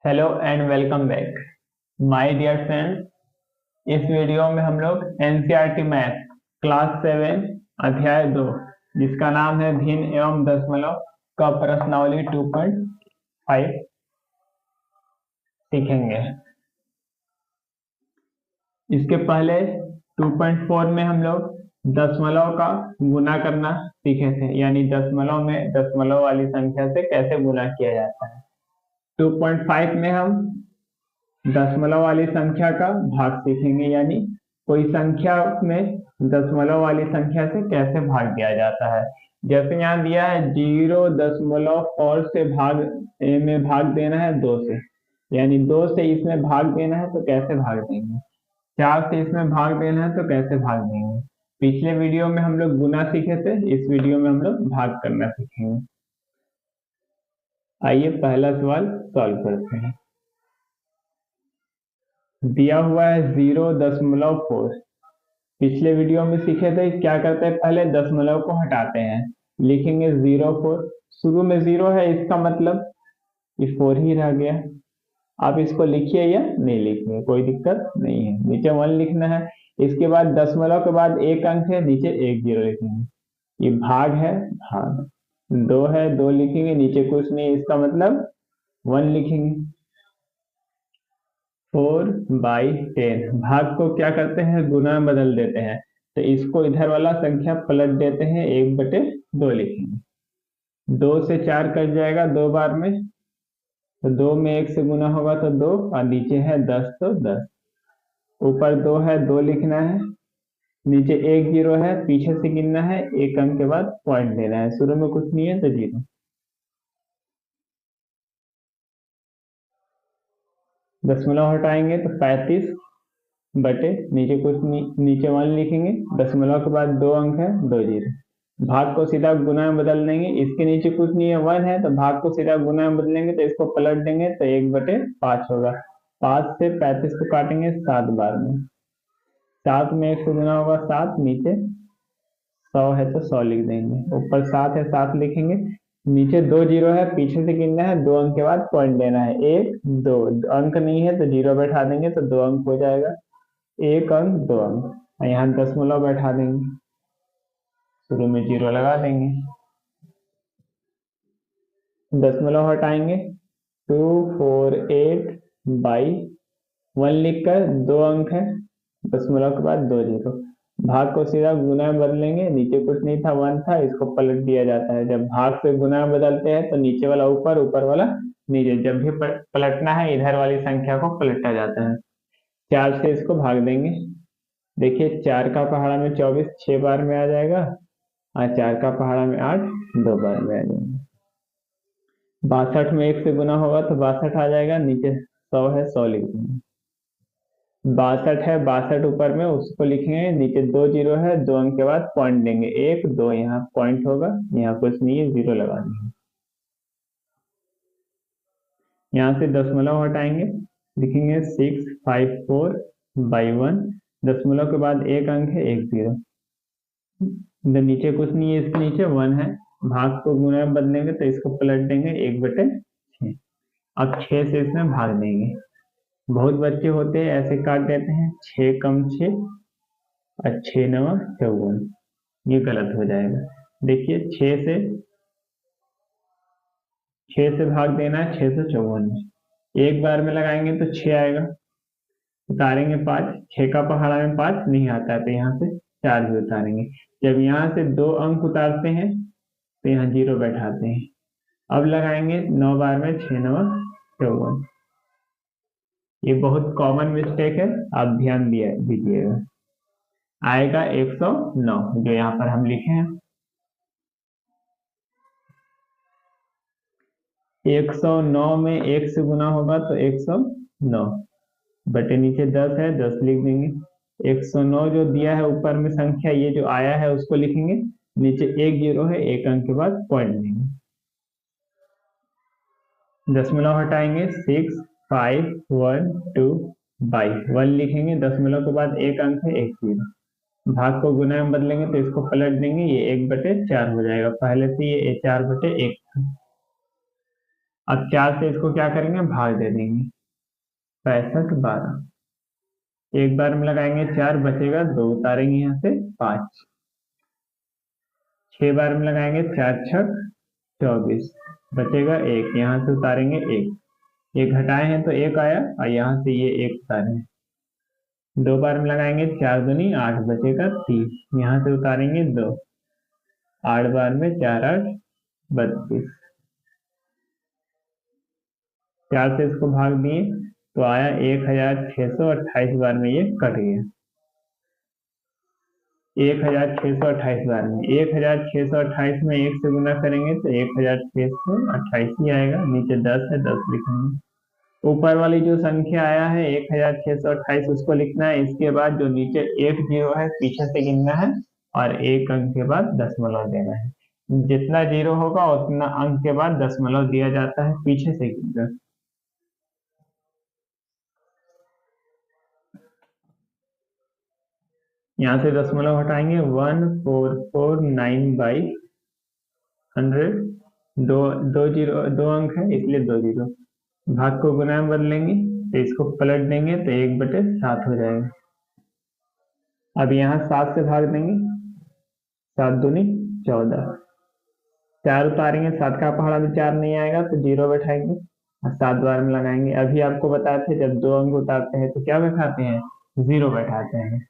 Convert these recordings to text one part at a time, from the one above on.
Hello and welcome back my dear friends. इस video में हम लोग एनसीईआरटी मैथ क्लास 7 अध्याय 2 जिसका नाम है भिन्न एवं दशमलव का प्रश्नावली 2.5 सीखेंगे। इसके पहले 2.4 में हम लोग दशमलव का गुना करना सीखे थे, यानी दशमलव में दशमलव वाली संख्या से कैसे गुना किया जाता है। 2.5 में हम दशमलव वाली संख्या का भाग सीखेंगे, यानी कोई संख्या में दशमलव वाली संख्या से कैसे भाग दिया जाता है। जैसे यहाँ दिया है 0.4 से भाग देना है 2 से, यानी 2 से इसमें भाग देना है तो कैसे भाग देंगे। 4 से इसमें भाग देना है तो कैसे भाग देंगे। पिछले वीडियो में हम लोग गुना सीखे थे, इस वीडियो में हम लोग भाग करना सीखेंगे। आइए पहला सवाल सॉल्व करते हैं। दिया हुआ है 0.4। पिछले वीडियो में सीखे थे क्या करते हैं, पहले दशमलव को हटाते हैं, लिखेंगे 0.4। शुरू में 0 है, इसका मतलब ये 4 ही रह गया। आप इसको लिखिए या नहीं लिखिए, कोई दिक्कत नहीं है। नीचे 1 लिखना है, इसके बाद दशमलव के बाद एक अंक है, नीचे 1 0 लिखेंगे। ये भाग है, भाग 2 है, 2 लिखेंगे, नीचे कुछ नहीं, इसका मतलब 1 लिखेंगे। 4/10 भाग को क्या करते हैं, गुना में बदल देते हैं, तो इसको इधर वाला संख्या पलट देते हैं, 1/2 लिखेंगे। 2 से 4 कट जाएगा 2 बार में, तो 2 में 1 से गुना होगा तो 2, और नीचे है 10 तो 10। ऊपर 2 है, 2 लिखना है, नीचे 1 0 है, पीछे से गिनना है, एक अंक के बाद पॉइंट देना है, शुरू में कुछ नहीं है तो 0। दशमलव हटाएंगे तो 35 बटे नीचे कुछ नहीं, नीचे 1 लिखेंगे, दशमलव के बाद 2 अंक है, 2 0। भाग को सीधा गुना में बदल देंगे, इसके नीचे कुछ नहीं है, 1 है, तो भाग को सीधा गुना में बदलेंगे तो इसको पलट देंगे तो 1/5 होगा। 5 से 35 को काटेंगे 7 बार में, 7 में 1 से गुना होगा 7, नीचे 100 है तो 100 लिख देंगे। ऊपर 7 है, 7 लिखेंगे, नीचे 2 0 है, पीछे से गिनना है, 2 अंक के बाद पॉइंट देना है, 1 2 अंक नहीं है तो 0 बैठा देंगे तो 2 अंक हो जाएगा, 1 अंक 2 अंक, यहाँ दशमलव बैठा देंगे, शुरू में 0 लगा देंगे। दशमलव हटाएंगे 248/1 लिखकर 2 अंक है, दशमलव के बाद 2 0। भाग को सीधा गुना में बदलेंगे, नीचे कुछ नहीं था, 1 था, इसको पलट दिया जाता है। जब भाग से गुना में बदलते हैं तो नीचे वाला ऊपर, ऊपर वाला नीचे, जब भी पलटना है इधर वाली संख्या को पलटा जाता है। 4 से इसको भाग देंगे, देखिए 4 का पहाड़ा में 24 6 बार में आ जाएगा, और 4 का पहाड़ा में 8 2 बार में आ जाएगा। 62 में 1 से गुना होगा तो 62 आ जाएगा, नीचे 100 है, 100 लिख देंगे। 62 है, 62 ऊपर में उसको लिखेंगे, नीचे 2 0 है, 2 अंक के बाद पॉइंट देंगे, 1 2, यहाँ पॉइंट होगा, यहाँ कुछ नहीं है, 0 लगा देंगे। यहाँ से दशमलव हटाएंगे, लिखेंगे 654/1, दशमलव के बाद एक अंक है, 1 0, नीचे कुछ नहीं है, इसके नीचे 1 है, भाग को गुना में बदलेंगे तो इसको पलट देंगे, 1/6। अब 6 से इसमें भाग देंगे। बहुत बच्चे होते हैं ऐसे काट देते हैं, 6 कम 6 और 6 9 54, ये गलत हो जाएगा। देखिए 6 से भाग देना है 654 में, एक बार में लगाएंगे तो 6 आएगा, उतारेंगे 5, 6 का पहाड़ा में 5 नहीं आता है तो यहाँ से 4 भी उतारेंगे। जब यहाँ से 2 अंक उतारते हैं तो यहाँ 0 बैठाते हैं। अब लगाएंगे 9 बार में 6 9 54, ये बहुत कॉमन मिस्टेक है, आप ध्यान दीजिएगा। आएगा 109 जो यहाँ पर हम लिखे हैं। 109 में 1 से गुना होगा तो 109 बटे नीचे 10 है, 10 लिख देंगे। 109 जो दिया है ऊपर में संख्या, ये जो आया है उसको लिखेंगे, नीचे 1 0 है, एक अंक के बाद पॉइंट देंगे। दशमलव हटाएंगे 6512/1 लिखेंगे, दशमलव के बाद एक अंक है, 1 0, भाग को गुना में बदलेंगे तो इसको पलट देंगे, ये 1/4 हो जाएगा, पहले से ये 4/1 था। अब 4 से इसको क्या करेंगे, भाग दे देंगे। 65 12, एक बार में लगाएंगे 4, बचेगा 2, उतारेंगे यहाँ से 5, 6 बार में लगाएंगे 4 छक 24, बचेगा 1, यहाँ से उतारेंगे 1, ये घटाए हैं तो 1 आया, और यहाँ से ये 1 उतारे हैं। 2 बार में लगाएंगे 4 दूनी 8, बचेगा 30, यहाँ से उतारेंगे 2, 8 बार में 4 8 32, 4 से इसको भाग दिए तो आया 1628 बार में ये कट गया। 1628 बार में 1628 में 1 से गुना करेंगे तो 1628 ही आएगा। नीचे 10 है, 10 लिखेंगे। ऊपर वाली जो संख्या आया है 1628 उसको लिखना है। इसके बाद जो नीचे 1 जीरो है पीछे से गिनना है और 1 अंक के बाद दशमलव देना है। जितना जीरो होगा उतना अंक के बाद दशमलव दिया जाता है पीछे से गिनकर। यहाँ से दशमलव हटाएंगे 1449/100, दो जीरो, 2 अंक है इसलिए 2 जीरो। भाग को गुना में बदलेंगे तो इसको पलट देंगे तो 1/7 हो जाएगा। अब यहाँ 7 से भाग देंगे, 7 दूनी 14, 4 उतारेंगे, 7 का पहाड़ा भी 4 नहीं आएगा तो 0 बैठाएंगे और 7 बार में लगाएंगे। अभी आपको बताए थे जब 2 अंक उतारते हैं तो क्या बैठाते हैं, 0 बैठाते हैं।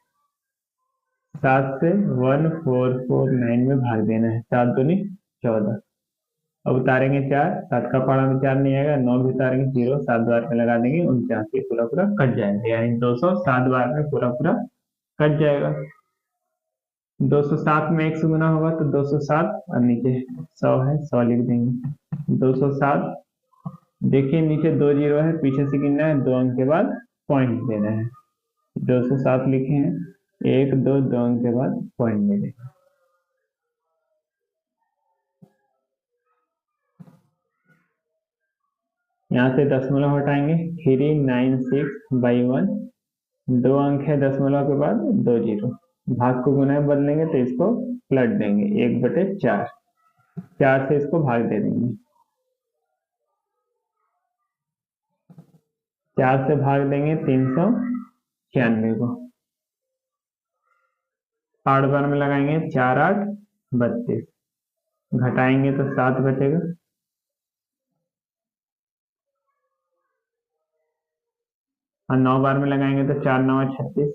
7 से 1449 में भाग देना है, 7 दूनी 14। अब उतारेंगे 4, 7 का पहाड़ा में 4 नहीं आएगा, 9 भी उतारेंगे 0, 7 बार में लगा देंगे 49, ये पूरा पूरा कट जाएगा, यानी 207 बार में पूरा पूरा कट जाएगा। 207 में 1 से गुना होगा तो 207 और नीचे 100 है, 100 लिख देंगे। 207, देखिए नीचे 2 जीरो है, पीछे से गिनना है, 2 अंक के बाद पॉइंट देना है। 207 लिखे हैं, 1 2 2 अंक के बाद पॉइंट दे देंगे। यहाँ से दशमलव हटाएंगे 396/1, 2 अंक है दशमलव के बाद 2 जीरो। भाग को गुना में बदलेंगे तो इसको पलट देंगे 1/4, 4 से इसको भाग दे देंगे, 4 से भाग देंगे 396 को, 8 बार में लगाएंगे 4 8 32, घटाएंगे तो 7 बचेगा, और 9 बार में लगाएंगे तो 4 9 36,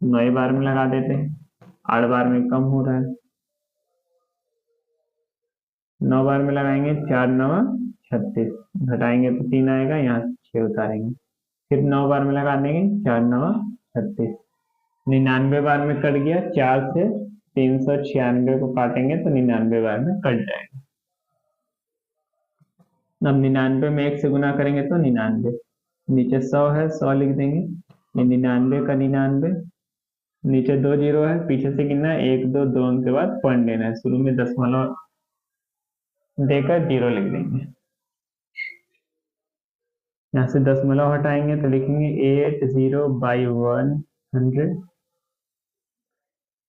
9 बार में लगा देते हैं, 8 बार में कम हो रहा है। 9 बार में लगाएंगे 4 9 36, घटाएंगे तो 3 आएगा, यहाँ से 6 उतारेंगे, फिर 9 बार में लगा देंगे 4 9 36, 99 बार में कट गया। 4 से 396 को काटेंगे तो 99 बार में कट जाएगा। अब 99 में 1 से गुना करेंगे तो 99, नीचे 100 है, 100 लिख देंगे, 99 का 99, नीचे 2 जीरो है, पीछे से गिनना है 1 2 2 अंक के बाद पॉइंट देना है, शुरू में दशमलव देकर 0 लिख देंगे। यहाँ से दशमलव हटाएंगे तो लिखेंगे 80/100,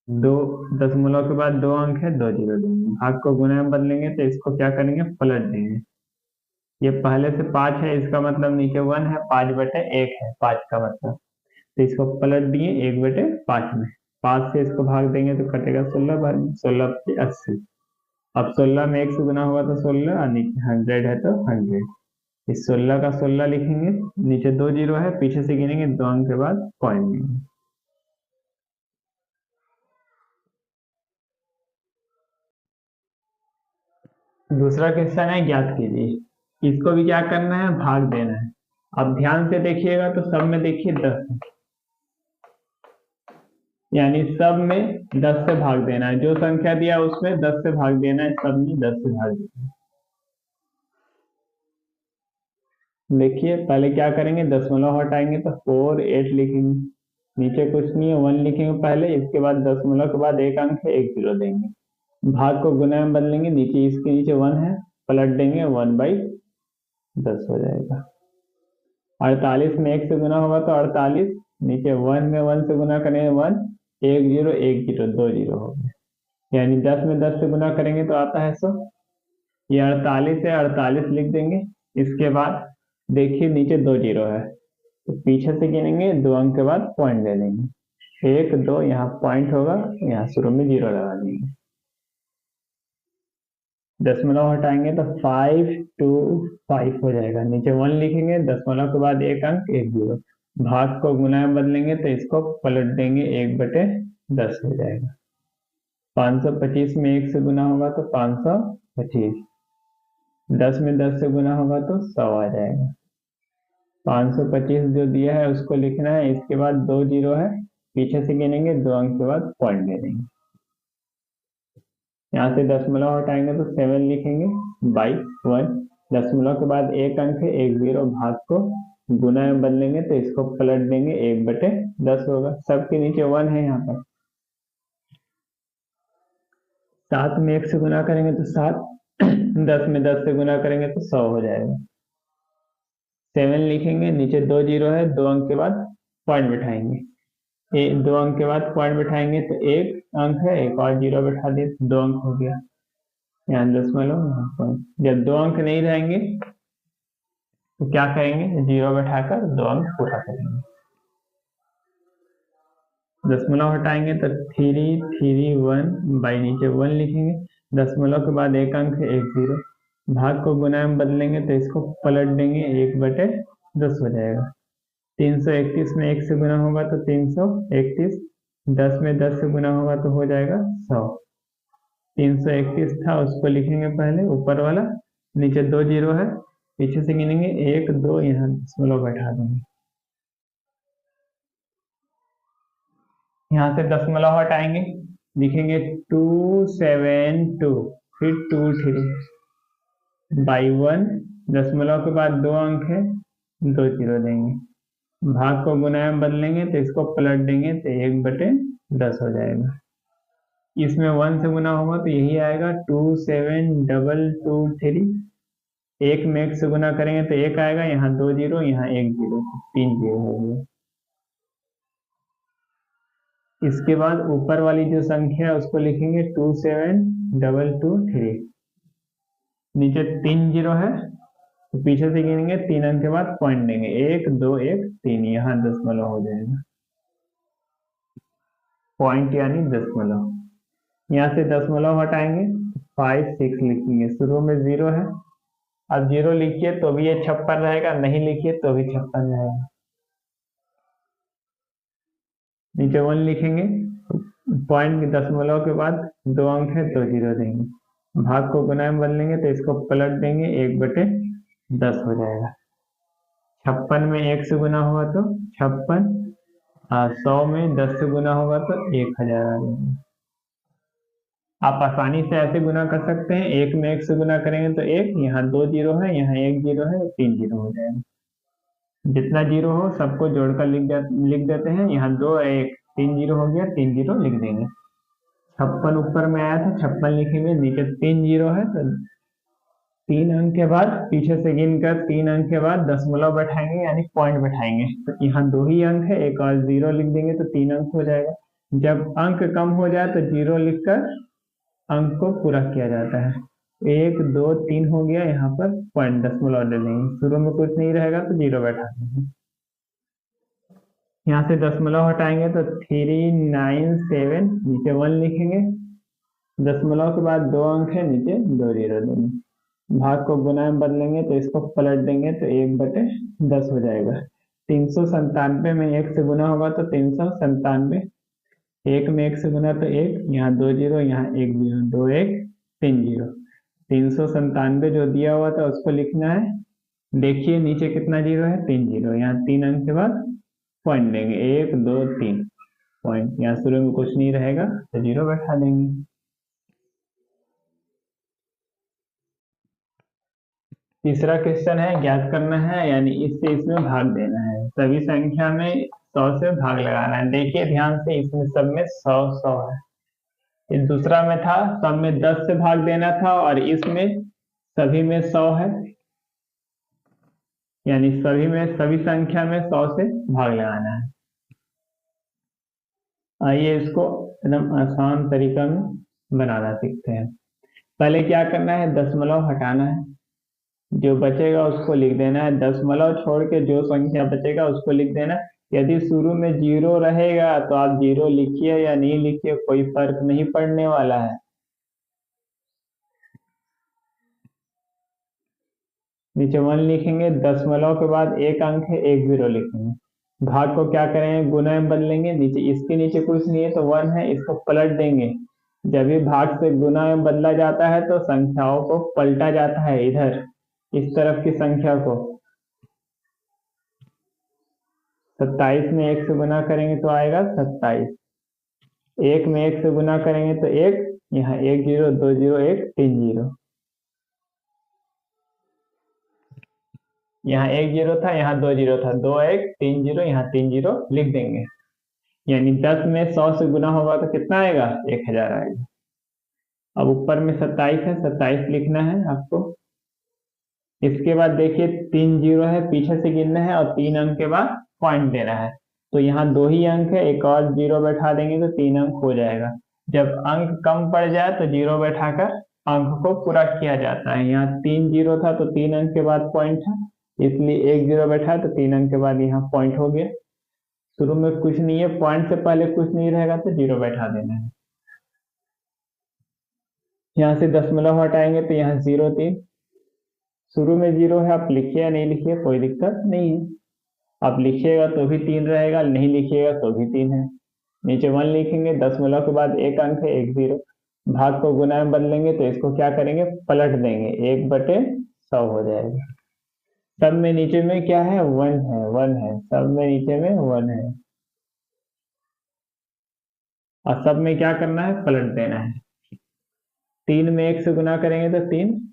2 दशमलव के बाद 2 अंक है, 2 जीरो देंगे। भाग को गुना में बदलेंगे तो इसको क्या करेंगे, पलट देंगे। ये पहले से 5 है, इसका मतलब नीचे 1 है, 5/1 है, 5 का मतलब, तो इसको पलट दिए 1/5 में। 5 से इसको भाग देंगे तो कटेगा 16 बार में, 16 से 80। अब 16 में 1 से गुना होगा तो 16, और नीचे 100 है तो 100, इस 16 का 16 लिखेंगे, नीचे 2 जीरो है, पीछे से गिनेंगे 2 अंक के बाद पॉइंट देंगे। दूसरा क्वेश्चन है, ज्ञात कीजिए। इसको भी क्या करना है, भाग देना है। अब ध्यान से देखिएगा तो सब में देखिए 10 है, यानी सब में 10 से भाग देना है, जो संख्या दिया उसमें 10 से भाग देना है, सब में 10 से भाग देना है। देखिए पहले क्या करेंगे, दशमलव हटाएंगे तो 4 8 लिखेंगे, नीचे कुछ नहीं है, 1 लिखेंगे पहले, इसके बाद दशमलव के बाद 1 अंक है, 1 जीरो देंगे। भाग को गुना में बदलेंगे, नीचे इसके नीचे 1 है, पलट देंगे 1/10 हो जाएगा। 48 में 1 से गुना होगा तो 48, नीचे 1 में 1 से गुना करेंगे 1, 1 जीरो 1 जीरो 2 जीरो हो गया, यानी 10 में 10 से गुना करेंगे तो आता है 100। ये 48 है, 48 लिख देंगे, इसके बाद देखिए नीचे 2 जीरो है, तो पीछे से गिनेंगे, 2 अंक के बाद पॉइंट दे देंगे, 1 2, यहाँ पॉइंट होगा, यहाँ शुरू में जीरो लगा देंगे। दशमलव हटाएंगे तो 5 2 5 हो जाएगा, नीचे 1 लिखेंगे, दशमलव के बाद एक अंक 1 जीरो, भाग को गुना में बदलेंगे तो इसको पलट देंगे, 1/10 हो जाएगा। 525 में 1 से गुना होगा तो 525, 10 में 10 से गुना होगा तो 100 आ जाएगा। 525 जो दिया है उसको लिखना है, इसके बाद 2 जीरो है, पीछे से गिनेंगे, 2 अंक के बाद पॉइंट दे देंगे। यहाँ से दशमलव हटाएंगे तो 7 लिखेंगे बाई 1, दशमलव के बाद एक अंक है 1 जीरो, भाग को गुना में बदलेंगे तो इसको पलट देंगे, 1/10 होगा, सबके नीचे 1 है यहाँ पर। 7 में 1 से गुना करेंगे तो 7, 10 में 10 से गुना करेंगे तो 100 हो जाएगा। 7 लिखेंगे, नीचे 2 जीरो है, 2 अंक के बाद पॉइंट बिठाएंगे, 2 अंक के बाद पॉइंट बिठाएंगे तो एक अंक है, एक और जीरो बिठा दिए तो 2 अंक हो गया, यहाँ दशमलव यहाँ पॉइंट। जब 2 अंक नहीं रहेंगे तो क्या करेंगे, जीरो बैठाकर 2 अंक पूरा करेंगे। दशमलव हटाएंगे तो 3 3 1 बाई नीचे 1 लिखेंगे, दशमलव के बाद एक अंक है 1 जीरो, भाग को गुना में बदलेंगे तो इसको पलट देंगे, 1/10 हो जाएगा। 331 में 1 से गुना होगा तो 331, 10 में 10 से गुना होगा तो हो जाएगा 100। 331 था उसको लिखेंगे पहले ऊपर वाला, नीचे 2 जीरो है, पीछे से गिनेंगे 1 2, यहाँ दशमलव बैठा देंगे, यहाँ से दशमलव हटाएंगे, लिखेंगे 272, फिर 2 3 बाई 1, दशमलव के बाद 2 अंक है, 2 जीरो देंगे, भाग को गुना में बदलेंगे तो इसको पलट देंगे तो 1/10 हो जाएगा। इसमें 1 से गुना होगा तो यही आएगा 27223, एक में 1 से गुना करेंगे तो 1 आएगा, यहाँ 2 जीरो, यहाँ 1 जीरो, 3 जीरो हो गया। इसके बाद ऊपर वाली जो संख्या है उसको लिखेंगे 27223, नीचे 3 जीरो है तो पीछे से गिनेंगे, 3 अंक के बाद पॉइंट देंगे, 1 2 1 3, यहाँ दशमलव हो जाएगा, पॉइंट यानी दशमलव। यहाँ से दशमलव हटाएंगे 5 6 लिखेंगे, शुरू में 0 है, अब 0 लिखिए तो भी ये 56 रहेगा, नहीं लिखिए तो भी 56 रहेगा। नीचे 1 लिखेंगे, पॉइंट दशमलव के बाद 2 अंक है, 2 जीरो देंगे, भाग को गुना में बदलेंगे तो इसको पलट देंगे, 1/10 हो जाएगा। 56 में 1 से गुना होगा तो 56, 100 में 10 से गुना होगा तो 1000 आ जाएगा। आप आसानी से ऐसे गुना कर सकते हैं, 1 में 1 से गुना करेंगे तो 1, यहाँ 2 जीरो है, यहाँ 1 जीरो है, 3 जीरो हो जाएगा। जितना जीरो हो सबको जोड़कर लिख देते हैं, यहाँ 2 1 3 जीरो हो गया, 3 जीरो लिख देंगे। 56 ऊपर में आया था, 56 लिखेंगे, नीचे 3 जीरो है तो 3 अंक के बाद पीछे से गिनकर 3 अंक के बाद दशमलव बैठाएंगे यानी पॉइंट बैठाएंगे, तो यहाँ 2 ही अंक है, एक और जीरो लिख देंगे तो 3 अंक हो जाएगा। जब अंक कम हो जाए तो जीरो लिखकर अंक को पूरा किया जाता है। 1 2 3 हो गया, यहाँ पर पॉइंट दशमलव दे देंगे, शुरू में कुछ नहीं रहेगा तो जीरो बैठा देंगे। यहाँ से दशमलव हटाएंगे तो 397, नीचे 1 लिखेंगे, दशमलव के बाद 2 अंक है, नीचे 2 जीरो देंगे, भाग को गुना में बदलेंगे तो इसको पलट देंगे तो 1/10 हो जाएगा। 397 में 1 से गुना होगा तो 397, 1 में 1 से गुना तो 1, यहाँ 2 जीरो, यहाँ 1 जीरो, 2 1 3 जीरो। 397 जो दिया हुआ था उसको लिखना है, देखिए नीचे कितना जीरो है, 3 जीरो, यहाँ 3 अंक के बाद पॉइंट देंगे, 1 2 3 पॉइंट, यहाँ शुरू में कुछ नहीं रहेगा तो जीरो बैठा देंगे। तीसरा क्वेश्चन है, ज्ञात करना है यानी इससे इसमें भाग देना है, सभी संख्या में 100 से भाग लगाना है। देखिए ध्यान से, इसमें सब में 100 100 है, इस दूसरा में था सब में 10 से भाग देना था, और इसमें सभी में 100 है, यानी सभी संख्या में 100 से भाग लगाना है। आइए इसको एकदम आसान तरीका में बनाना सीखते हैं। पहले क्या करना है, दशमलव हटाना है, जो बचेगा उसको लिख देना है, दशमलव छोड़ के जो संख्या बचेगा उसको लिख देना। यदि शुरू में जीरो रहेगा तो आप जीरो लिखिए या नहीं लिखिए, कोई फर्क नहीं पड़ने वाला है। नीचे 1 लिखेंगे, दशमलव के बाद एक अंक है, एक जीरो लिखेंगे। भाग को क्या करेंगे, गुना में बदलेंगे। नीचे इसके नीचे कुछ नहीं है तो 1 है, इसको पलट देंगे। जब भी भाग से गुना में बदला जाता है तो संख्याओं को पलटा जाता है, इधर इस तरफ की संख्या को। 27 में 1 से गुना करेंगे तो आएगा 27। 1 में 1 से गुना करेंगे तो 1, यहाँ 1 जीरो, 2 जीरो, 1 3 जीरो। यहाँ 1 जीरो था, यहाँ 2 जीरो था, 2 1 3 जीरो, यहाँ 3 जीरो लिख देंगे। यानी 10 में 100 से गुना होगा तो कितना आएगा, 1000 आएगा। अब ऊपर में 27 है, 27 लिखना है आपको। इसके बाद देखिए 3 जीरो है, पीछे से गिनना है और 3 अंक के बाद पॉइंट देना है। तो यहाँ 2 ही अंक है, एक और जीरो बैठा देंगे तो 3 अंक हो जाएगा। जब अंक कम पड़ जाए तो जीरो बैठाकर अंक को पूरा किया जाता है। यहाँ 3 जीरो था तो 3 अंक के बाद पॉइंट था, इसलिए 1 जीरो बैठा तो 3 अंक के बाद यहाँ पॉइंट हो गया। शुरू में कुछ नहीं है, पॉइंट से पहले कुछ नहीं रहेगा तो जीरो बैठा देना है। यहाँ से दशमलव हटाएंगे तो यहाँ 0 3। शुरू में जीरो है, आप लिखिए या नहीं लिखिए कोई दिक्कत नहीं है। आप लिखिएगा तो भी 3 रहेगा, नहीं लिखिएगा तो भी 3 है। नीचे 1 लिखेंगे, दशमलव के बाद एक अंक है, एक जीरो। भाग को गुना में बदलेंगे तो इसको क्या करेंगे, पलट देंगे, 1/100 हो जाएगा। सब में नीचे में क्या है, 1 है, 1 है, सब में नीचे में 1 है। और सब में क्या करना है, पलट देना है। 3 में 1 से गुना करेंगे तो 3,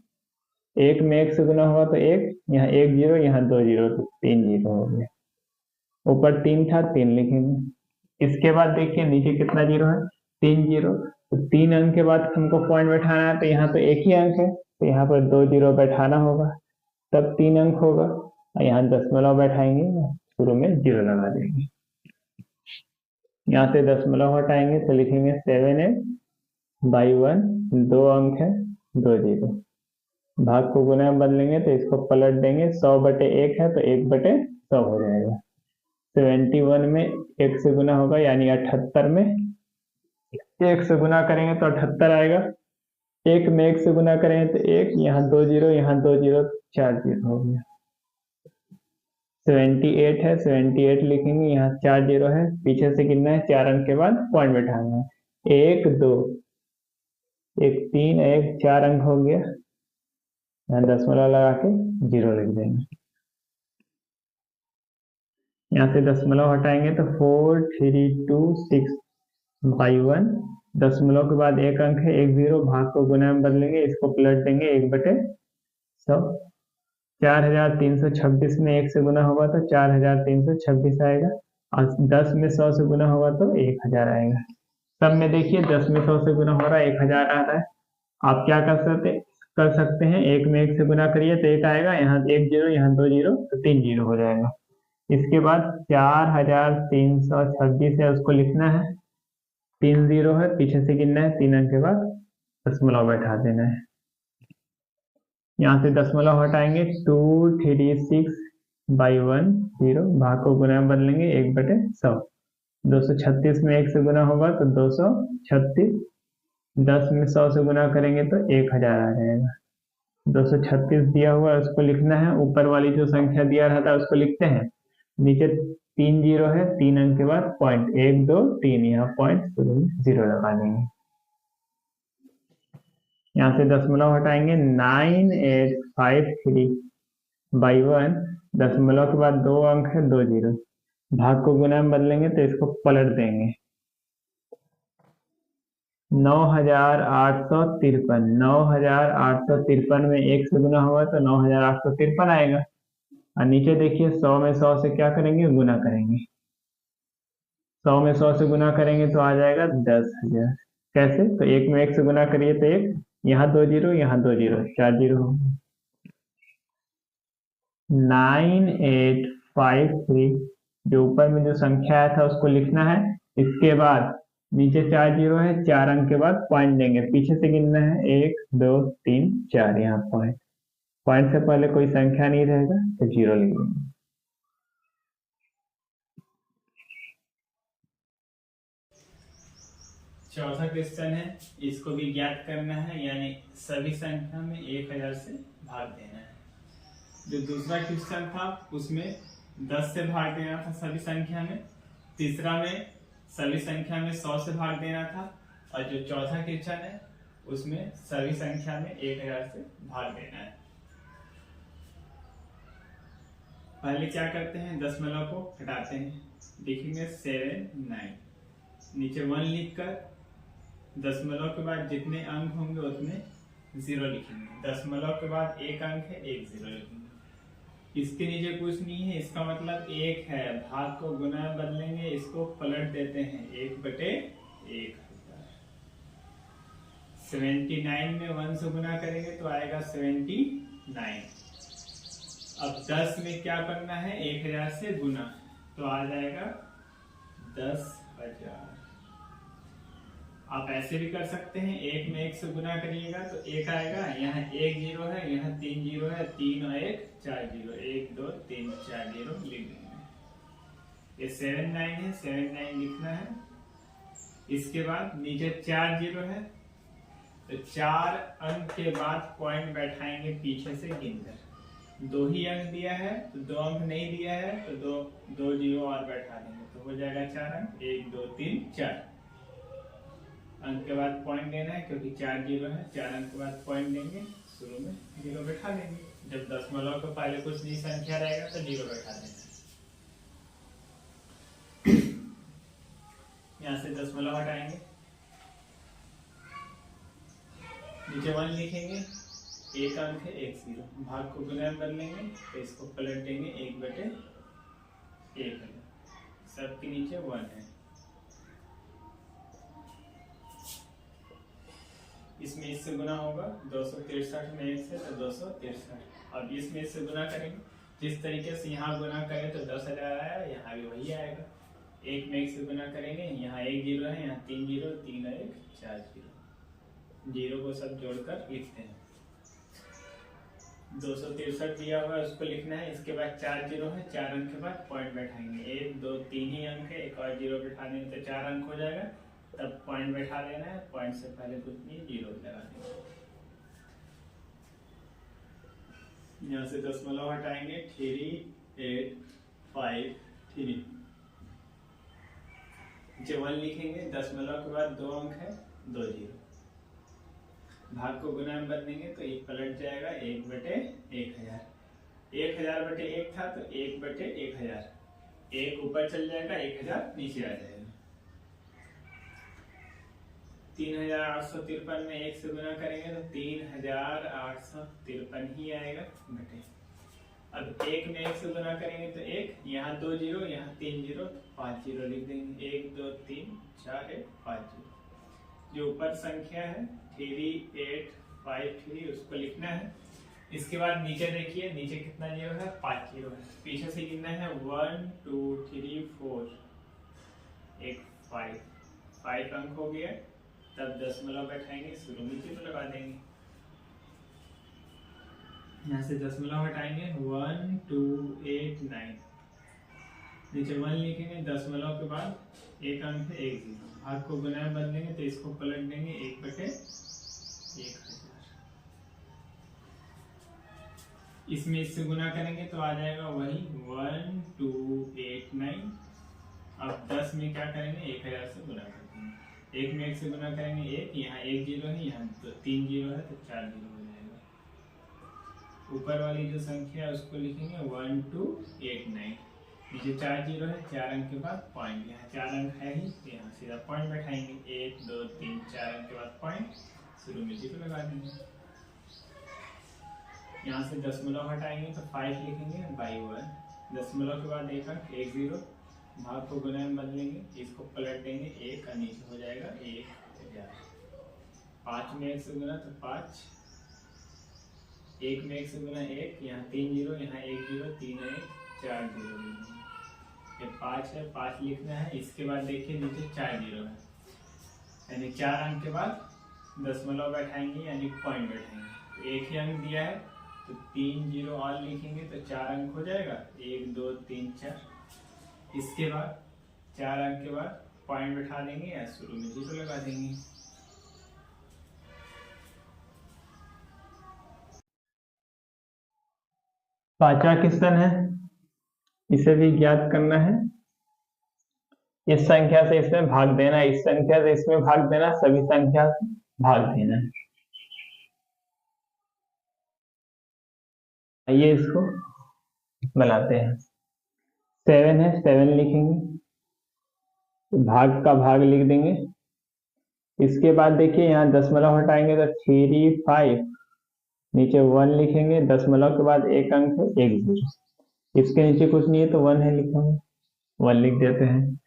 1 में 1 से गुना होगा तो 1, यहाँ 1 जीरो, यहाँ 2 जीरो, तो 3 जीरो हो गया। ऊपर 3 था, 3 लिखेंगे। इसके बाद देखिए नीचे कितना जीरो है, 3 जीरो। तो 3 अंक के बाद हमको पॉइंट बैठाना है, तो यहाँ तो एक ही अंक है तो यहाँ पर 2 जीरो बैठाना होगा, तब 3 अंक होगा। और यहाँ दशमलव बैठाएंगे, शुरू में जीरो लगा देंगे। यहाँ से दशमलव हटाएंगे तो लिखेंगे 7/1, 2 अंक है, 2 जीरो। भाग को गुना में बदलेंगे तो इसको पलट देंगे, 100/1 है तो 1/100 हो जाएगा। 71 में 1 से गुना होगा, यानी 78 में 1 से गुना करेंगे तो 78 आएगा। 1 में 1 से गुना करेंगे तो 1, यहाँ 2 जीरो, यहाँ 2 जीरो, 4 जीरो हो गया। 78 है, 78 लिखेंगे, यहाँ 4 जीरो है, पीछे से गिनना है, 4 अंक के बाद पॉइंट बैठाना है। 1 2, 1 3, 1 4 अंक हो गया। यहाँ दशमलव लगा के जीरो लिख देंगे। यहाँ से दशमलव हटाएंगे तो 4326/1, दशमलव के बाद एक अंक है, एक जीरो। भाग को गुना में बदलेंगे, इसको पलट देंगे, 1/100। 4326 में 1 से गुना होगा तो 4326 आएगा, और 10 में 100 से गुना होगा तो 1000 आएगा। सब में देखिए 10 में 100 से गुना हो रहा है, 1000 आ रहा है। आप क्या कर सकते हैं, 1 में 1 से गुना करिए तो 1 आएगा, यहाँ 1 जीरो, यहाँ 2 जीरो, तो 3 जीरो हो जाएगा। इसके बाद 4326 है, उसको लिखना है, 3 जीरो है, पीछे से गिनना है, 3 अंक के बाद दशमलव बैठा देना है। यहाँ से दशमलव हटाएंगे, 236/10, भाग को गुना में बदलेंगे, 1/100। 236 में 1 से गुना होगा तो 236, 10 में 100 से गुना करेंगे तो 1000 आ जाएगा। 236 दिया हुआ है, उसको लिखना है। ऊपर वाली जो संख्या दिया रहता है उसको लिखते हैं। नीचे 3 जीरो है, 3 अंक के बाद पॉइंट, 1 2 3, यहाँ पॉइंट, शुरू में जीरो लगा देंगे। यहाँ से दशमलव हटाएंगे, 9853/1, दशमलव के बाद 2 अंक है, 2 जीरो। भाग को गुना में बदलेंगे तो इसको पलट देंगे, 9853। 9853 में 1 से गुना होगा तो 9853 आएगा। और नीचे देखिए 100 में 100 से क्या करेंगे, गुना करेंगे। 100 में 100 से गुना करेंगे तो आ जाएगा 10,000। कैसे, तो 1 में 1 से गुना करिए तो 1, यहाँ 2 जीरो, यहाँ 2 जीरो, 4 जीरो हो गया। 9853 जो ऊपर में जो संख्या आया था उसको लिखना है। इसके बाद नीचे 4 जीरो है, 4 अंक के बाद पॉइंट देंगे, पीछे से गिनना है, 1 2 3 4, यहाँ पॉइंट। पॉइंट से पहले कोई संख्या नहीं रहेगा तो 0 लिख देंगे। चौथा क्वेश्चन है, इसको भी ज्ञात करना है, यानी सभी संख्या में 1000 से भाग देना है। जो दूसरा क्वेश्चन था उसमें 10 से भाग देना था सभी संख्या में, तीसरा में सभी संख्या में 100 से भाग देना था, और जो चौथा क्वेश्चन है उसमें सभी संख्या में 1000 से भाग देना है। पहले क्या करते हैं, दशमलव को हटाते हैं, लिखेंगे 7 9, नीचे 1 लिखकर दशमलव के बाद जितने अंक होंगे उतने 0 लिखेंगे। दशमलव के बाद एक अंक है, एक 0 लिखेंगे। इसके नीचे कुछ नहीं है, इसका मतलब 1 है, भाग को गुना में बदलेंगे, इसको पलट देते हैं, 1/1000। 79 में 1 से गुना करेंगे तो आएगा 79। अब 10 में क्या करना है, 1000 से गुना, तो आ जाएगा 10,000। आप ऐसे भी कर सकते हैं, 1 में 1 से गुना करिएगा तो 1 आएगा, यहाँ 1 0 है, यहाँ 3 0 है, 3 और 1 4 0, 1 2 3 4 0 लिख देंगे। ये 7 9 है, 7 9 लिखना है। इसके बाद नीचे 4 0 है, तो 4 अंक के बाद पॉइंट बैठाएंगे पीछे से गिनकर। 2 ही अंक दिया है तो 2 अंक नहीं दिया है तो 2 0 और बैठा देंगे, तो हो जाएगा 4 अंक, 1 2 3 4 अंक के बाद पॉइंट देना है, क्योंकि 4 0 है, 4 अंक के बाद पॉइंट देंगे, शुरू में 0 बैठा देंगे। जब दशमलव के पहले कुछ नहीं संख्या रहेगा तो 0 बैठा देना। यहाँ से दशमलव हटाएंगे, नीचे 1 लिखेंगे, एक अंक है, एक 0, भाग को गुना में बदलेंगे तो इसको पलट देंगे, 1/1000, सबके नीचे 1 है। इसमें इससे गुना होगा, 263 में 1 से तो 263। अब इसमें इससे गुना करेंगे, जिस तरीके से यहाँ गुना करें तो 10,000 आया, यहाँ भी वही आएगा। 1 में 1 से गुना करेंगे, यहाँ 1 0 है, यहाँ 3 0, 3 और 1 4 0, 0 को सब जोड़कर लिखते हैं। 263 दिया हुआ है, उसको लिखना है। इसके बाद 4 0 है, 4 अंक के बाद पॉइंट बैठाएंगे, 1 2 3 ही अंक है, एक और 0 बैठा देंगे तो 4 अंक हो जाएगा, तब पॉइंट बैठा देना है। पॉइंट से पहले कुछ नहीं, 0 लगा देंगे। यहाँ से दशमलव हटाएंगे, 3 8 5 3, नीचे 1 लिखेंगे, दशमलव के बाद 2 अंक है, 2 0, भाग को गुना में बदलेंगे तो ये पलट जाएगा, 1/1000। 1000/1 था तो 1/1000, 1 ऊपर चल जाएगा, 1000 नीचे आ जाएगा। 3853 में 1 से गुना करेंगे तो 3853 ही आएगा बटे। अब 1 में 1 से गुना करेंगे तो 1, यहाँ 2 0, यहाँ 3 0, 5 0 लिख देंगे, 1 2 3 4 1 5 0। जो ऊपर संख्या है 3853, उसको लिखना है। इसके बाद नीचे देखिए, नीचे कितना 0 है, 5 0 है, पीछे से गिनना है, 1 2 3 4 1 5 अंक हो गया। तब दशमलव बैठाएंगे, शुरू में 0 लगा देंगे। यहाँ से दशमलव हटाएंगे, 1 2 8 9, नीचे 1 लिखेंगे, दशमलव के बाद एक अंक है, 1 0, भाग को गुना में बदलेंगे तो इसको पलट देंगे, 1/1000। इसमें इससे गुना करेंगे तो आ जाएगा वही 1 2 8 9। अब 10 में क्या करेंगे, 1000 से गुना कर देंगे, 1 में 1 से गुना करेंगे 1, यहाँ 1 0 है, यहाँ 3 0 है तो 4 0 हो जाएगा। ऊपर वाली जो संख्या है उसको लिखेंगे 1 2 8 9, नीचे 4 0 है, 4 अंक के बाद पॉइंट, यहाँ 4 अंक है ही तो यहाँ सीधा पॉइंट बैठाएंगे, 1 2 3 4 अंक के बाद पॉइंट, शुरू में 0 लगा देंगे। यहाँ से दशमलव हटाएंगे तो 5 लिखेंगे बाई 1, दशमलव के बाद एक अंक 1 0, भाग को गुना में बदलेंगे, इसको पलट देंगे, 1 का नीचे हो जाएगा 1000। 5 में 1 से गुना तो 5, 1 में 1 से गुना 1, यहाँ 3 0, यहाँ 1 0, 3 1 4 0, ये 5 है, 5 लिखना है। इसके बाद देखिए नीचे 4 0 है, यानी 4 अंक के बाद दशमलव बैठाएंगे, यानी पॉइंट बैठाएंगे। तो एक ही अंक दिया है तो तो 3 जीरो और लिखेंगे तो 4 अंक हो जाएगा, 1 2 3 4। इसके बाद 4 अंक के बाद पॉइंट बैठा देंगे या शुरू में जीरो लगा देंगे। पांचवा क्वेश्चन है, इसे भी ज्ञात करना है। इस संख्या से इसमें भाग देना, इस संख्या से इसमें भाग देना, सभी संख्या से भाग देना है। आइए इसको बनाते हैं। 7 है, 7 लिखेंगे, भाग का भाग लिख देंगे। इसके बाद देखिए यहाँ दशमलव हटाएंगे तो 3 5, नीचे 1 लिखेंगे, दशमलव के बाद एक अंक है 1 0, इसके नीचे कुछ नहीं है तो 1 है, लिखा हुआ 1 लिख देते हैं।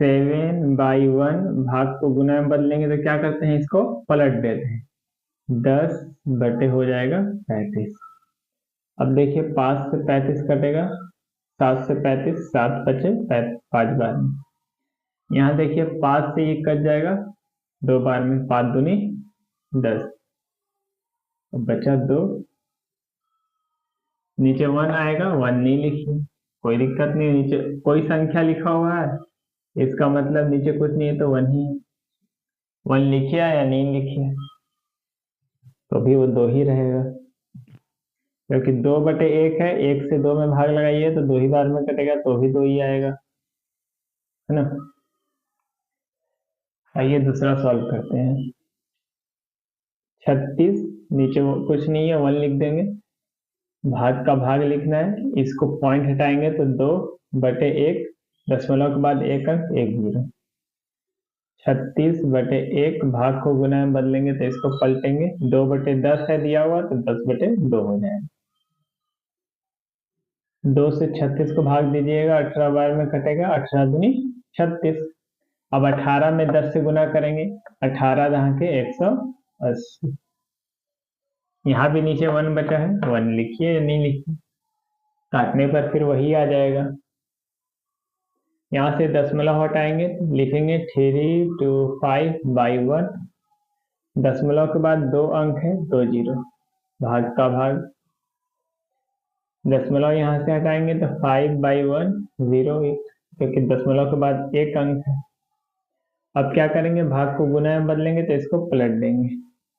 7/1 भाग को गुना में बदलेंगे तो क्या करते हैं, इसको पलट देते हैं, 10 बटे हो जाएगा 35। अब देखिए 5 से 35 कटेगा, 7 से 35, 7 बचे 5 बार में। यहाँ देखिए 5 से ये कट जाएगा 2 बार में, 5 दूनी 10, बचा 2, नीचे 1 आएगा, 1 नहीं लिखिए, कोई दिक्कत नहीं, नीचे कोई संख्या लिखा हुआ है इसका मतलब नीचे कुछ नहीं है तो 1 ही है। 1 लिखिए या नहीं लिखिए तो भी वो 2 ही रहेगा, क्योंकि 2/1 है, 1 से 2 में भाग लगाइए तो 2 ही बार में कटेगा तो भी 2 ही आएगा, है ना। आइए दूसरा सॉल्व करते हैं। 36, नीचे कुछ नहीं है 1 लिख देंगे, भाग का भाग लिखना है, इसको पॉइंट हटाएंगे तो 2/1, दशमलव के बाद एक अंक 1 0। 36/1 भाग को गुना में बदलेंगे तो इसको पलटेंगे, 2/10 है दिया हुआ तो 10/2 हो जाएगा। 2 से 36 को भाग दीजिएगा, 18 बार में कटेगा, 18 दूनी 36। अब 18 में 10 से गुना करेंगे, 18 दहाँ के 180। यहाँ भी नीचे 1 बचा है, 1 लिखिए या नहीं लिखिए, काटने पर फिर वही आ जाएगा। यहाँ से दशमलव हटाएंगे तो लिखेंगे 325/1, दशमलव के बाद 2 अंक है 2 0, भाग का भाग, दशमलव यहाँ से हटाएंगे तो 5/1 0, क्योंकि दशमलव के बाद एक अंक है। अब क्या करेंगे, भाग को गुना में बदलेंगे तो इसको पलट देंगे,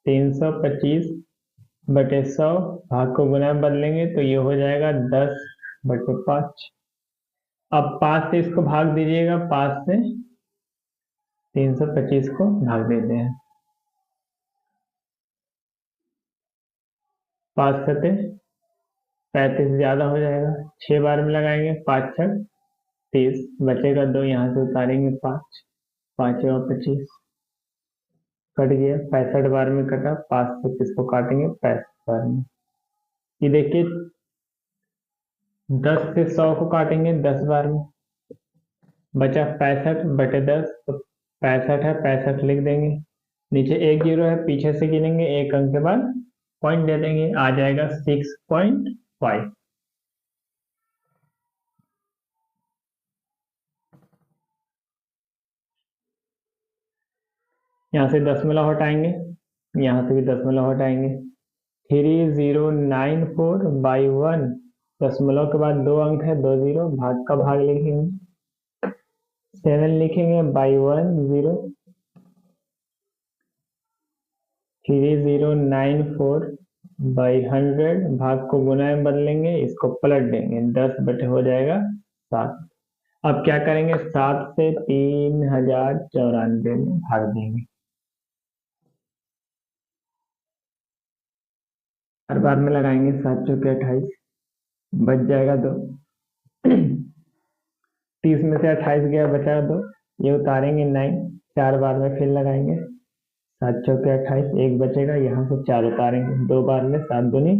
325/100 भाग को गुना में बदलेंगे तो ये हो जाएगा 10/5। अब 5 से इसको भाग दीजिएगा, 5 से 325 को भाग देते हैं, 5 सते 35 ज्यादा हो जाएगा, 6 बार में लगाएंगे, 5 6 30, बचेगा 2, यहाँ से उतारेंगे 5, 5 और 25 कट गया, 65 बार में कटा, 5 से किसको काटेंगे 65 बार में। ये देखिए 10 से 100 को काटेंगे 10 बार में, बचा 65/10, तो 65 है, 65 लिख देंगे, नीचे 1 0 है, पीछे से गिनेंगे, एक अंक के बाद पॉइंट दे देंगे, आ जाएगा 6.5। यहाँ से दशमलव हटाएंगे, यहाँ से भी दशमलव हटाएंगे, 3094/1, दशमलव के बाद 2 अंक है 2 0, भाग का भाग लिखेंगे, 7 लिखेंगे बाई 1 0, 3094/100 भाग को गुना में बदलेंगे, इसको पलट देंगे, 10 बटे हो जाएगा 7। अब क्या करेंगे, 7 से 3094 में भाग देंगे, हर बार में लगाएंगे, 7 चौके 28, बच जाएगा 2, 30 में से 28 गया, बचा 2, ये उतारेंगे 9, 4 बार में फिर लगाएंगे, 7 चौके 28, एक बचेगा, यहाँ से 4 उतारेंगे, 2 बार में, 7 दूनी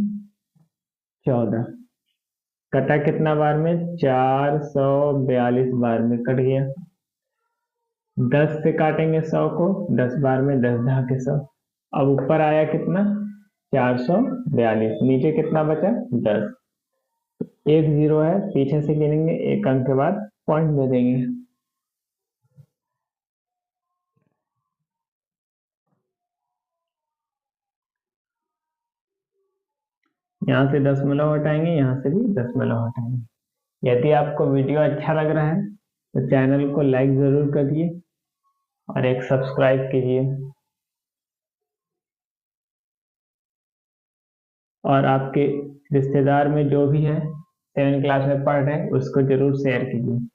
14, कटा कितना बार में, 442 बार में कट गया। 10 से काटेंगे 100 को, 10 बार में, 10 दहा के 100, अब ऊपर आया कितना 442, नीचे कितना बचा 10, 1 0 है, पीछे से गिनेंगे, एक अंक के बाद पॉइंट दे देंगे। यहाँ से दशमलव हटाएंगे, यहाँ से भी दशमलव हटाएंगे। यदि आपको वीडियो अच्छा लग रहा है तो चैनल को लाइक जरूर करिए और एक सब्सक्राइब कीजिए, और आपके रिश्तेदार में जो भी है 7 क्लास में पढ़ रहे हैं उसको जरूर शेयर कीजिए।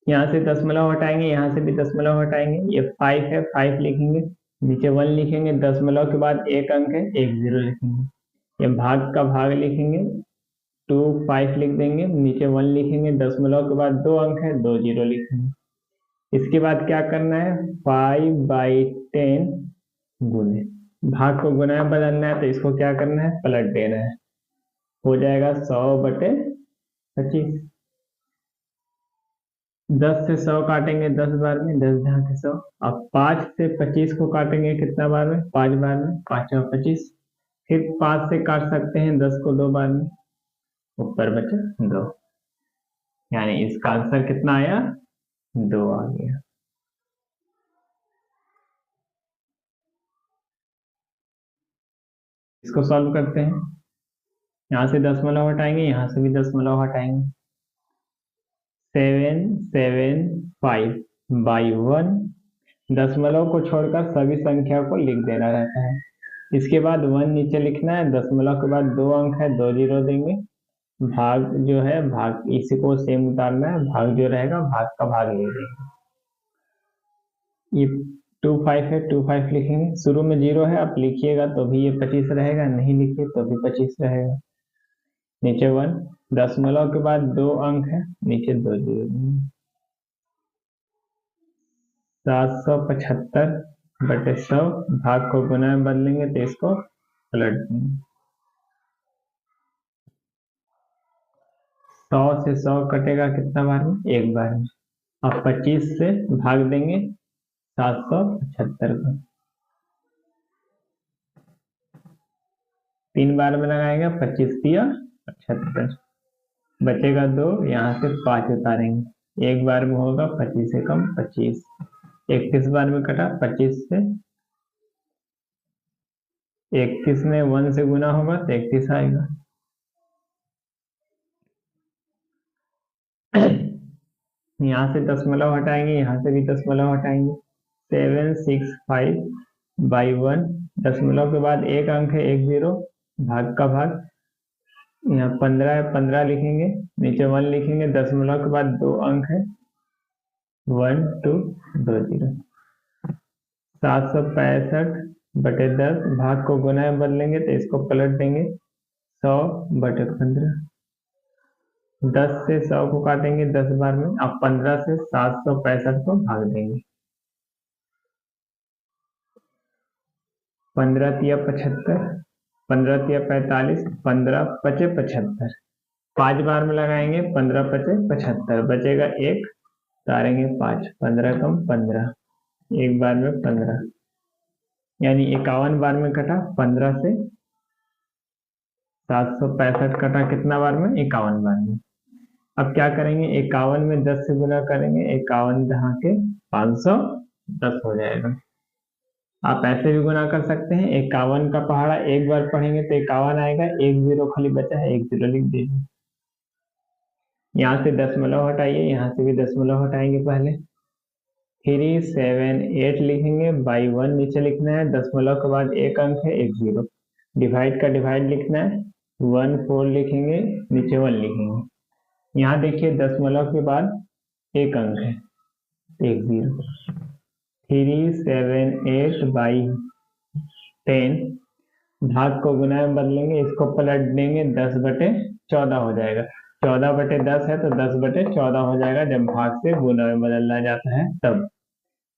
यहाँ से दशमलव हटाएंगे, यहाँ से भी दशमलव हटाएंगे। ये 5 है, 5 लिखेंगे, नीचे 1 लिखेंगे, दशमलव के बाद एक अंक है, एक 0 लिखेंगे। ये भाग का भाग लिखेंगे, 2 5 लिख देंगे, नीचे 1 लिखेंगे, दशमलव के बाद 2 अंक है, 2 0 लिखेंगे। इसके बाद क्या करना है, 5/10 गुने, भाग को गुना में बदलना है तो इसको क्या करना है, पलट देना है, हो जाएगा 100/25। 10 से 100 काटेंगे 10 बार में, 10 जहाँ के 100। अब 5 से 25 को काटेंगे कितना बार में, 5 बार में, 5 और 25। फिर 5 से काट सकते हैं 10 को 2 बार में, ऊपर बचा 2, यानी इसका आंसर कितना आया, 2 आ गया। इसको सॉल्व करते हैं। यहाँ से दशमलव हटाएंगे, यहाँ से भी दशमलव हटाएंगे। 775/1, दशमलव को छोड़कर सभी संख्या को लिख देना रहता है। इसके बाद 1 नीचे लिखना है, दशमलव के बाद 2 अंक है, 2 0 देंगे। भाग जो है, भाग इसी को सेम उतारना है, भाग जो रहेगा भाग का भाग ले लेंगे। ये 2 5 है, 2 5 लिखेंगे, शुरू में 0 है, आप लिखिएगा तो भी ये 25 रहेगा, नहीं लिखिए तो भी 25 रहेगा। नीचे 1, दशमलव के बाद 2 अंक है, नीचे 2 0। 775/100, भाग को गुना में बदलेंगे तो इसको पलट देंगे। 100 से 100 कटेगा कितना बार में, एक बार में। अब 25 से भाग देंगे 775 को, 3 बार में लगाएंगे, 25 दिया 75, बचेगा 2, यहाँ से 5 उतारेंगे, एक बार में होगा 25 से कम 25, 31 बार में कटा, 25 से 31 में 1 से गुना होगा तो 31 आएगा। यहाँ से दशमलव हटाएंगे, यहाँ से भी दशमलव हटाएंगे। 765/1, दशमलव के बाद एक अंक है, एक 0, भाग का भाग, यहाँ 15 है, 15 लिखेंगे, नीचे 1 लिखेंगे, दशमलव के बाद 2 अंक है, 1 2 2 0। 765/10, भाग को गुना में बदलेंगे तो इसको पलट देंगे, 100/15। 10 से 100 को काटेंगे 10 बार में, अब 15 से 765 को भाग देंगे। 15 तिया 75, 15 तिया 45, 15 पचे 75, 5 बार में लगाएंगे, 15 पचे 75, बचेगा 1, उतारेंगे 5, 15 कम 15, एक बार में 15, यानी 51 बार में कटा। 15 से 765 कटा कितना बार में, 51 बार में। अब क्या करेंगे, 51 में 10 से गुना करेंगे, 51 जहाँ के 510 हो जाएगा। आप ऐसे भी गुना कर सकते हैं, 51 का पहाड़ा एक बार पढ़ेंगे तो 51 आएगा, एक 0 खाली बचा है, एक 0 लिख दीजिए। यहाँ से दशमलव हटाइए, यहाँ से भी दशमलव हटाएंगे पहले। 378 लिखेंगे, बाई 1 नीचे लिखना है, दशमलव के बाद एक अंक है, एक 0, डिवाइड का डिवाइड लिखना है, 1 4 लिखेंगे, नीचे 1 लिखेंगे। यहाँ देखिए दशमलव के बाद एक अंक है, एक 0। 378/10, भाग को गुना में बदलेंगे, इसको पलट देंगे, 10/14 हो जाएगा। 14/10 है तो 10/14 हो जाएगा जब भाग से गुना में बदलना जाता है तब।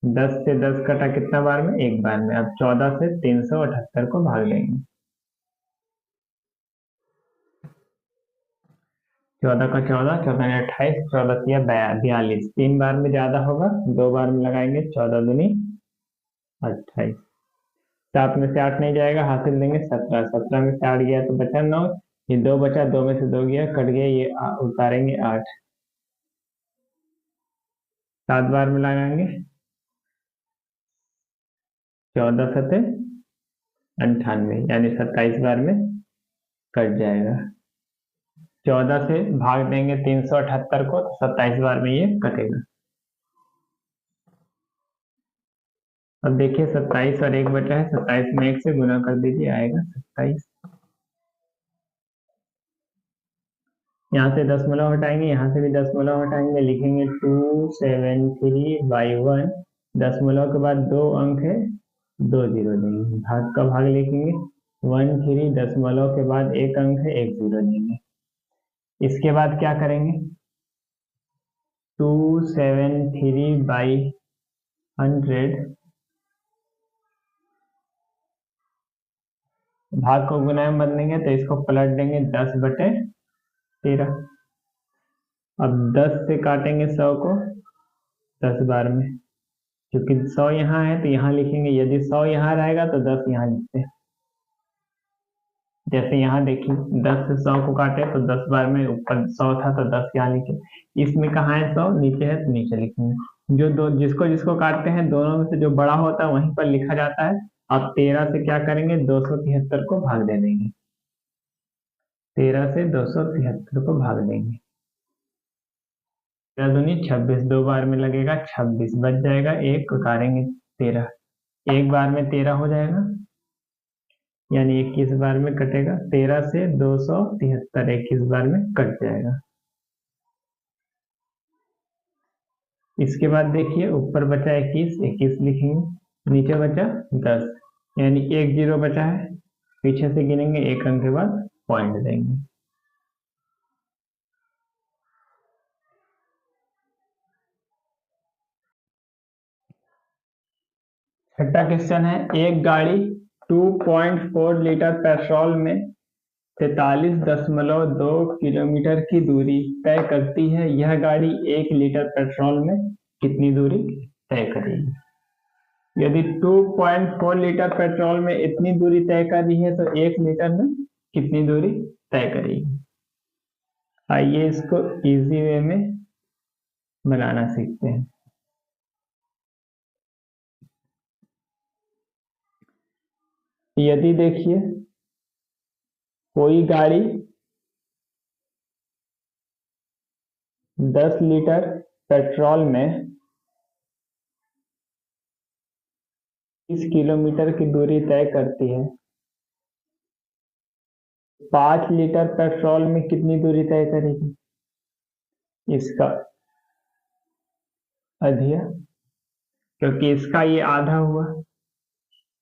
10 से 10 कटा कितना बार में, एक बार में। अब 14 से 378 को भाग लेंगे, 14 का 14, 14 में 28, 14 तिया 42, 3 बार में ज्यादा होगा, 2 बार में लगाएंगे, 14 दूनी 28। 7 में से 8 नहीं जाएगा, हासिल देंगे 17, 17 में से 8 गया तो बचा 9, ये 2 बचा, 2 में से 2 गया कट गया, ये उतारेंगे 8, 7 बार में लगाएंगे, 14 7 98, यानी 27 बार में कट जाएगा। 14 से भाग देंगे 378 को तो 27 बार में ये कटेगा। अब देखिए 27 और 1 बचा है, 27 में 1 से गुना कर दीजिए, आएगा 27। यहाँ से दशमलव हटाएंगे, यहाँ से भी दशमलव हटाएंगे, लिखेंगे 273/1। दशमलव के बाद 2 अंक है, 2 जीरो देंगे। भाग का भाग लिखेंगे 13, दशमलव के बाद 1 अंक है, 1 जीरो देंगे। इसके बाद क्या करेंगे, 273/100 भाग को गुना में बदलेंगे तो इसको पलट देंगे 10/13। अब 10 से काटेंगे 100 को 10 बार में, क्योंकि 100 यहाँ है तो यहाँ लिखेंगे, यदि 100 यहाँ रहेगा तो 10 यहाँ लिखते हैं। जैसे यहाँ देखिए 10 से 100 को काटे तो 10 बार में, ऊपर 100 था तो 10 यहाँ लिखे। इसमें कहाँ है 100, नीचे है तो नीचे लिखेंगे। जो दो जिसको जिसको काटते हैं दोनों में से जो बड़ा होता है वहीं पर लिखा जाता है। अब 13 से क्या करेंगे, 273 को भाग दे देंगे। 13 से 273 को भाग देंगे, 13 दूनी 26, 2 बार में लगेगा 26, बच जाएगा 1, उतारेंगे 13, 1 बार में 13 हो जाएगा, यानी 21 बार में कटेगा। 13 से 273 21 बार में कट जाएगा। इसके बाद देखिए ऊपर बचा 21, 21 लिखेंगे, नीचे बचा 10, यानी 1 जीरो बचा है। पीछे से गिनेंगे, 1 अंक के बाद पॉइंट देंगे। छठा क्वेश्चन है, एक गाड़ी 2.4 लीटर पेट्रोल में 43.2 किलोमीटर की दूरी तय करती है। यह गाड़ी 1 लीटर पेट्रोल में कितनी दूरी तय करेगी? यदि 2.4 लीटर पेट्रोल में इतनी दूरी तय कर रही है तो 1 लीटर में कितनी दूरी तय करेगी? आइए इसको इजी वे में बनाना सीखते हैं। यदि देखिए कोई गाड़ी 10 लीटर पेट्रोल में 30 किलोमीटर की दूरी तय करती है, 5 लीटर पेट्रोल में कितनी दूरी तय करेगी? इसका अधिया, क्योंकि इसका ये आधा हुआ,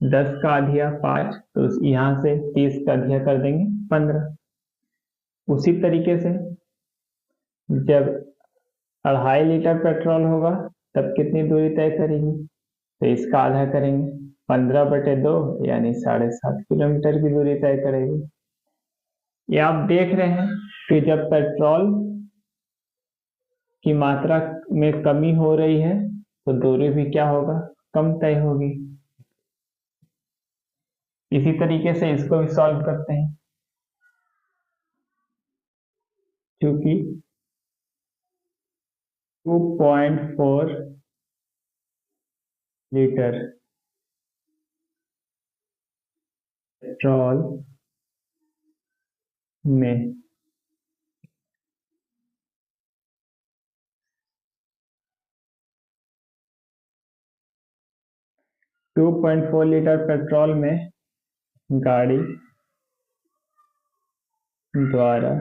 10 का अधिया 5, तो यहाँ से 30 का अधिया कर देंगे 15। उसी तरीके से जब 2.5 लीटर पेट्रोल होगा तब कितनी दूरी तय करेगी? तो इसका आधा करेंगे, 15/2 यानी 7.5 किलोमीटर की दूरी तय करेगी। ये आप देख रहे हैं कि जब पेट्रोल की मात्रा में कमी हो रही है तो दूरी भी क्या होगा, कम तय होगी। इसी तरीके से इसको भी सॉल्व करते हैं, क्योंकि 2.4 लीटर पेट्रोल में 2.4 लीटर पेट्रोल में गाड़ी द्वारा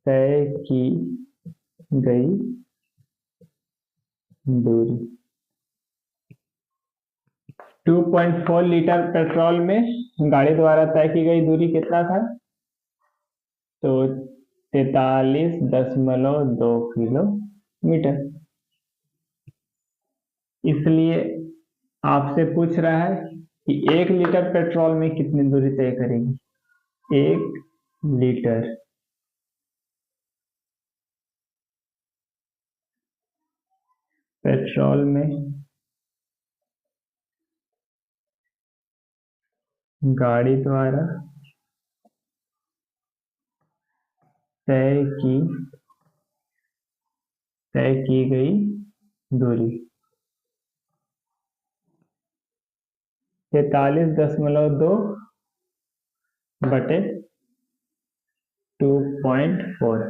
तय की गई दूरी, 2.4 लीटर पेट्रोल में गाड़ी द्वारा तय की गई दूरी कितना था? तो 43.2 किलोमीटर। इसलिए आपसे पूछ रहा है कि 1 लीटर पेट्रोल में कितनी दूरी तय करेगी? 1 लीटर पेट्रोल में गाड़ी द्वारा तय की गई दूरी 43.2 बटे 2.4।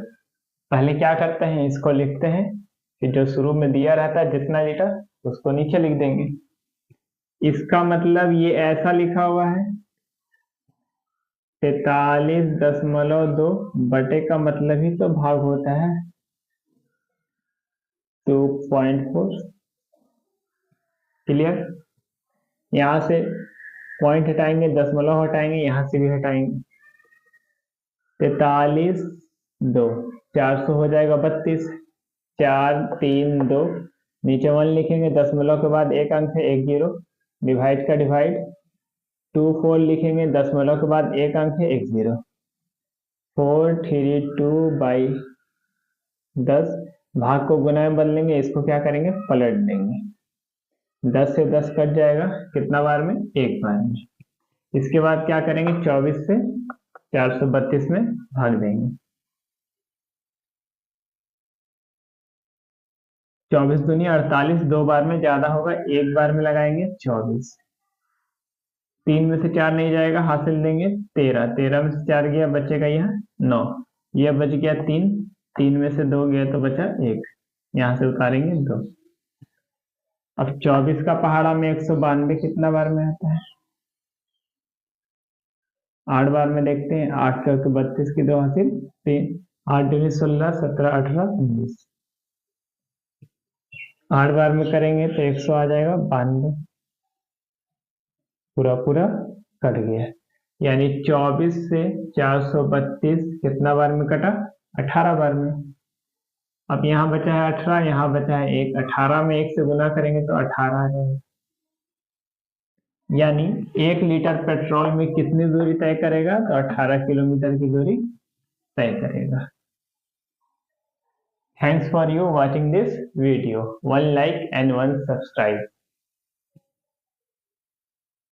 पहले क्या करते हैं, इसको लिखते हैं कि जो शुरू में दिया रहता है जितना लीटर उसको नीचे लिख देंगे। इसका मतलब ये ऐसा लिखा हुआ है 43.2 बटे का मतलब ही तो भाग होता है 2.4। क्लियर। यहाँ से पॉइंट हटाएंगे, दशमलव हटाएंगे, यहाँ से भी हटाएंगे। 43.2 400 हो जाएगा 32। 4 3 2 नीचे 1 लिखेंगे, दशमलव के बाद एक अंक है 1 0, डिवाइड का डिवाइड। 2 4 लिखेंगे, दशमलव के बाद एक अंक है 1 0। 432/10। भाग को गुना में बदलेंगे, इसको क्या करेंगे, पलट देंगे। 10 से 10 कट जाएगा, कितना बार में, एक बार में। इसके बाद क्या करेंगे, 24 से 432 में भाग देंगे। 24 दूनी 48, दो बार में ज्यादा होगा, एक बार में लगाएंगे 24। 3 में से 4 नहीं जाएगा, हासिल देंगे 13। 13 में से 4 गया, बचेगा यहाँ 9। यह बच गया 3। 3 में से 2 गया तो बचा 1, यहाँ से उतारेंगे 2। अब 24 का पहाड़ा में 192 कितना बार में आता है, 8 बार में देखते हैं। 8 करके 32 की 2 हासिल 3। 8 दूनी 16, 17 18 19। 8 बार में करेंगे तो 100 आ जाएगा 92। पूरा पूरा कट गया, यानी 24 से 432 कितना बार में कटा, 18 बार में। अब यहाँ बचा है 18, यहाँ बचा है 1। 18 में 1 से गुना करेंगे तो 18 आ जाएगा। यानी 1 लीटर पेट्रोल में कितनी दूरी तय करेगा, तो 18 किलोमीटर की दूरी तय करेगा। Thanks for you watching this video. 1 like and 1 subscribe.